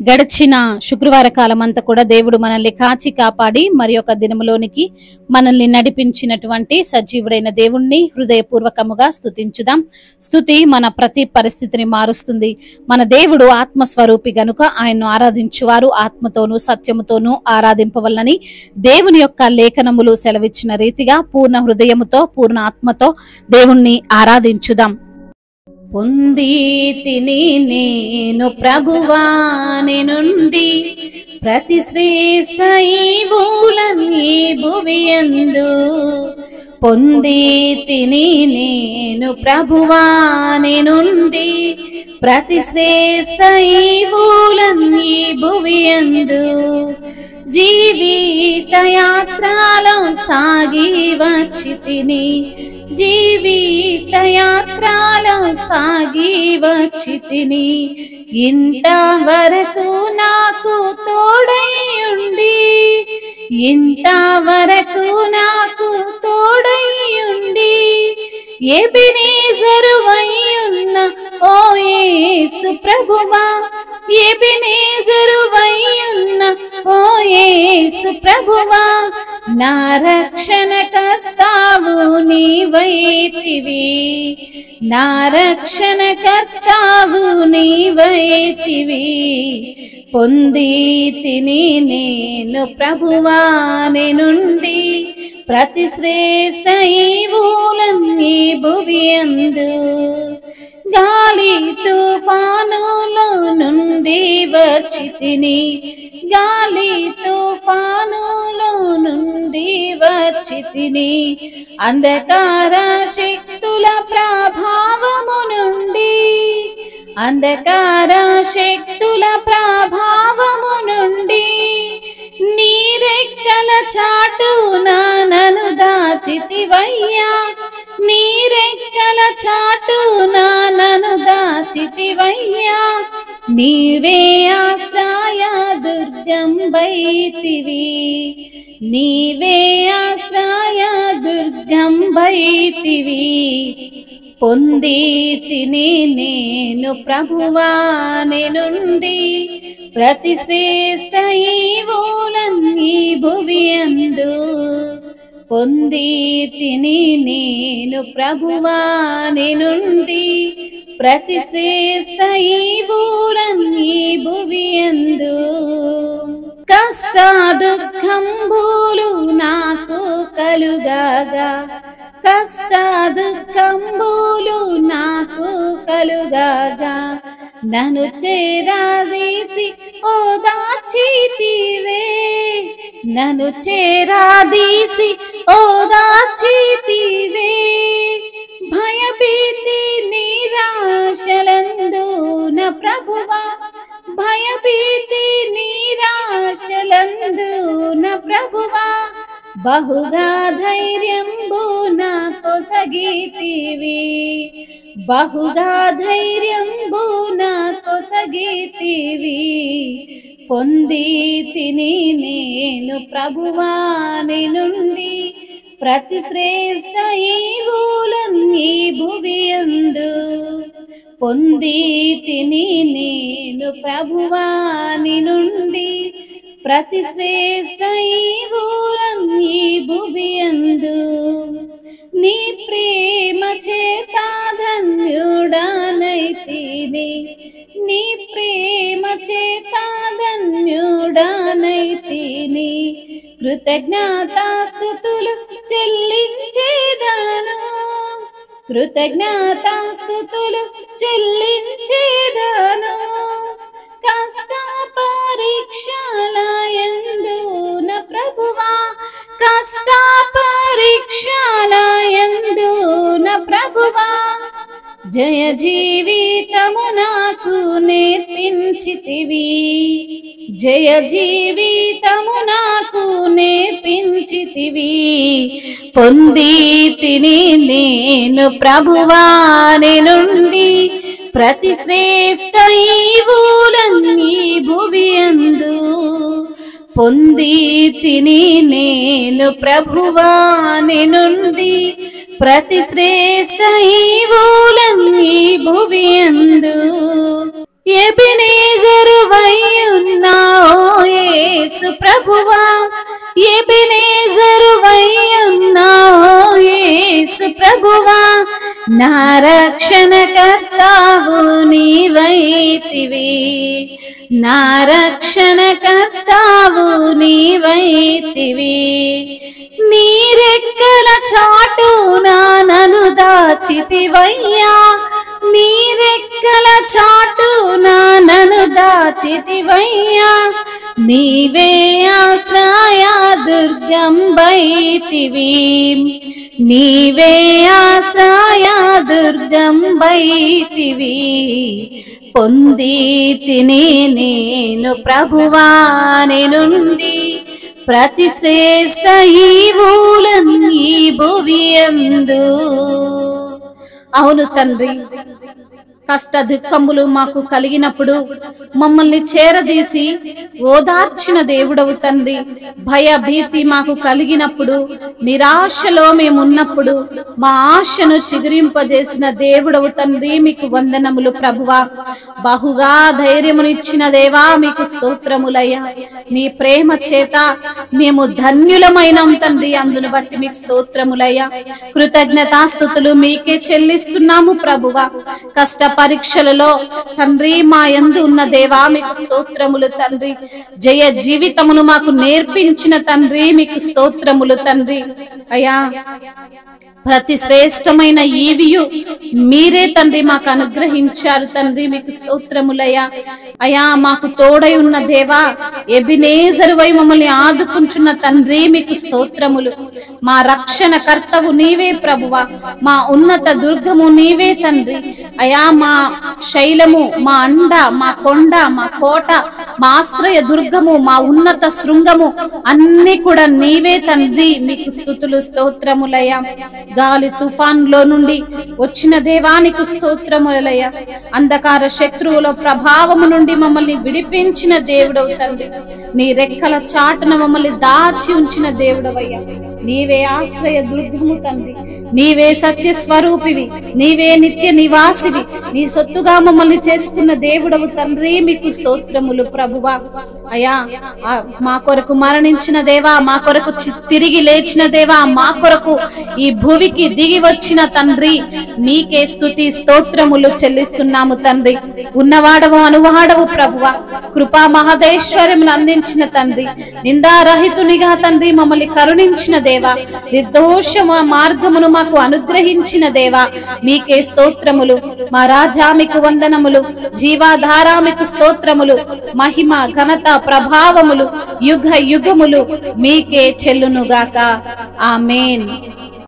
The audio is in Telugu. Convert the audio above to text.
గడిచిన శుక్రవార కాలం అంతా కూడా దేవుడు మనల్ని కాచి కాపాడి మరి ఒక దినములోనికి మనల్ని నడిపించినటువంటి సజీవుడైన దేవుణ్ణి హృదయపూర్వకముగా స్తుతించుదాం. స్తుతి మన ప్రతి పరిస్థితిని మారుస్తుంది. మన దేవుడు ఆత్మస్వరూపి గనుక ఆయన్ను ఆరాధించువారు ఆత్మతోనూ సత్యముతోనూ ఆరాధింపవలనని దేవుని యొక్క లేఖనములు సెలవిచ్చిన రీతిగా పూర్ణ హృదయముతో పూర్ణ ఆత్మతో దేవుణ్ణి ఆరాధించుదాం. పొందితిని నేను ప్రభువాని నుండి ప్రతి శ్రేష్ఠ ఈవులన్నీ భువియందు. పొందితిని నేను ప్రభువాని నుండి ప్రతి శ్రేష్ఠ ఈవులన్నీ భువియందు. జీవిత యాత్రలో సాగి వచ్చితిని, జీవిత యాత్రలో సాగి వచ్చితిని. ఇంతవరకు నాకు తోడై ఉండి, ఇంతవరకు నాకు తోడై ఉండి ఎబెనేజరువై ఉన్న ఓ యేసు ప్రభువా, ఎబెనేజరువై ఉన్న ఓ యేసు ప్రభువా, నా రక్షణ కర్తావు నీవైతివి, నా రక్షణ కర్తావు నీవైతివి. పొందితిని నేను ప్రభువాని నుండి ప్రతి శ్రేష్ఠ ఈవులన్నీ భువియందు. గాలి తుఫానులో నుండి వచ్చితిని, గాలి తుఫానులో నుండి వచ్చితిని. అంధకార శక్తుల ప్రభావము నుండి, అంధకార శక్తుల ప్రభావము నుండి నీ రెక్కల చాటున నన్ను దాచితివయ్యా, నీ రెక్కల చాటున నన్ను దాచితివయ్యా. నీవే ఆశ్రయ దుర్గం వైతివి, నీవే ఆశ్రయ దుర్గం వైతివి. పొందితిని నేను ప్రభువాని నుండి ప్రతి శ్రేష్ఠ ఈవులన్నీ భువియందు. పొందితిని నేను ప్రభువాని నుండి ప్రతి శ్రేష్ఠ ఈవులన్నీ భువియందు. కష్ట దుఃఖంబులు నాకు కలుగగా, కష్ట దుఃఖంబులు నాకు కలుగగా నన్ను చేరాదీసి ఓదార్చితివే, నన్ను చేరాదీసి ఓదార్చితివే. భయభీతి నిరాశలందు నా ప్రభువా, భయభీతి నిరాశలందు నా ప్రభువా, బహుగా ధైర్యంబు నాకు సగితివి, బహుగా ధైర్యంబు నాకు సగితివి. పొందితిని నేను ప్రభువాని నుండి ప్రతి శ్రేష్ఠ ఈవులన్నీ భువియందు. పొందితిని నేను ప్రభువాని నుండి ప్రతి శ్రేష్ఠ ఈవులన్నీ భువియందు. నీ ప్రేమ చేత ధన్యుడనైతిని, నీ ప్రేమ చేత ధన్యుడనైతిని. కృతజ్ఞతాస్తుతులు చెల్లించేదను, కృతజ్ఞతాస్తుతులు చెల్లించేదను. కష్ట పరీక్షలయందు నా ప్రభువా, కష్ట పరీక్షలయందు నా ప్రభువా, జయ జీవితము నాకు నేర్పించితివి, జయ జీవితము నాకు నేర్పించితివి. పొందితిని నేను ప్రభువాని నుండి ప్రతి శ్రేష్ఠ ఈవులన్నీ భువియందు. పొందితిని నేను ప్రభువాని నుండి ప్రతి శ్రేష్ఠ ఈవులన్నీ భువియందు. ఎబెనేజరువై ప్రభువా ఎబెనేజరువయ్యున్నావు యేసు ప్రభువా నా రక్షణకర్తావు నీవైతివి నా రక్షణకర్తావు నీవైతివి నీ రెక్కల చాటున నన్ను దాచితివయ్యా నీ రెక్కల చాటున నన్ను దాచితివయ్యా నీవే ఆశ్రయ దుర్గం బైతివి నీవే ఆశ్రయ దుర్గం బైతివి పొందితిని నేను ప్రభువా నీ నుండి ప్రతి శ్రేష్ఠ ఈవులన్నీ భువియందు. అవును తండ్రి, కష్ట దుఃఖములు మాకు కలిగినప్పుడు మమ్మల్ని చేరదీసి ఓదార్చిన దేవుడవు తండ్రి. భయ భీతి మాకు కలిగినప్పుడు నిరాశలో మేమున్నప్పుడు మా ఆశను చిగురింపజేసిన దేవుడవు తండ్రి, మీకు వందనములు ప్రభువా. బహుగా ధైర్యమునిచ్చిన దేవా మీకు స్తోత్రములయ్యా. నీ ప్రేమ చేత మేము ధన్యులమైనాం తండ్రి, అందును బట్టి మీకు స్తోత్రములయ్యా. కృతజ్ఞతాస్తుతులు మీకే చెల్లిస్తున్నాము ప్రభువా. కష్ట పరీక్షలలో తండ్రి మా యందు ఉన్న దేవా మీకు స్తోత్రములు తండ్రి. జయ జీవితమును మాకు నేర్పించిన తండ్రి మీకు స్తోత్రములు తండ్రి. అయ్యా ప్రతి శ్రేష్టమైన ఈవియు మీరే తండ్రి మాకు అనుగ్రహించారు తండ్రి, మీకు స్తోత్రములయ్యా. అయ్యా మాకు తోడై ఉన్న దేవా ఎబెనేజరువై మమ్మల్ని ఆదుకుంటున్న తండ్రి మీకు స్తోత్రములు. మా రక్షణ కర్తవు నీవే ప్రభువా, మా ఉన్నత దుర్గము నీవే తండ్రి. అయ్యా మా శైలము, మా అండ, మా కొండ, మా కోట, మా ఆశ్రయ దుర్గము, మా ఉన్నత శృంగము అన్ని కూడా నీవే తండ్రి, మీకు స్తుతులు స్తోత్రములయ్యా. గాలి తుఫాన్లో నుండి వచ్చిన దేవానికి స్తోత్రములయ్యా. అంధకార శత్రువుల ప్రభావము నుండి మమ్మల్ని విడిపించిన దేవుడవు తండ్రి. నీ రెక్కల చాటున మమ్మల్ని దాచి ఉంచిన దేవుడవయ్యా. నీవే ఆశ్రయ దుర్గము తండ్రి, నీవే సత్య స్వరూపివి, నీవే నిత్య నివాసివి, నీ సొత్తుగా మమ్మల్ని చేసుకున్న దేవుడవు తండ్రి, మీకు స్తోత్రములు ప్రభువా. అయ్యా మా కొరకు మరణించిన దేవా, మా కొరకు తిరిగి లేచిన దేవా, మా కొరకు ఈ భూమికి దిగి వచ్చిన తండ్రి, మీకే స్తుతి స్తోత్రములు చెల్లిస్తున్నాము తండ్రి. ఉన్నవాడవు అనువాడవు ప్రభువా, కృపా మహదేశ్వర్యమును అందించిన తండ్రి, నిందారహితునిగా తండ్రి మమ్మల్ని కరుణించిన దేవా, నిర్దోష మార్గమును మాకు అనుగ్రహించిన దేవా, మీకే స్తోత్రములు. మా రాజా మీకు వందనములు, జీవాధార మీకు స్తోత్రములు. మహిమ ఘనత ప్రభావములు యుగ యుగములు మీకే చెల్లునుగాక. ఆమేన్.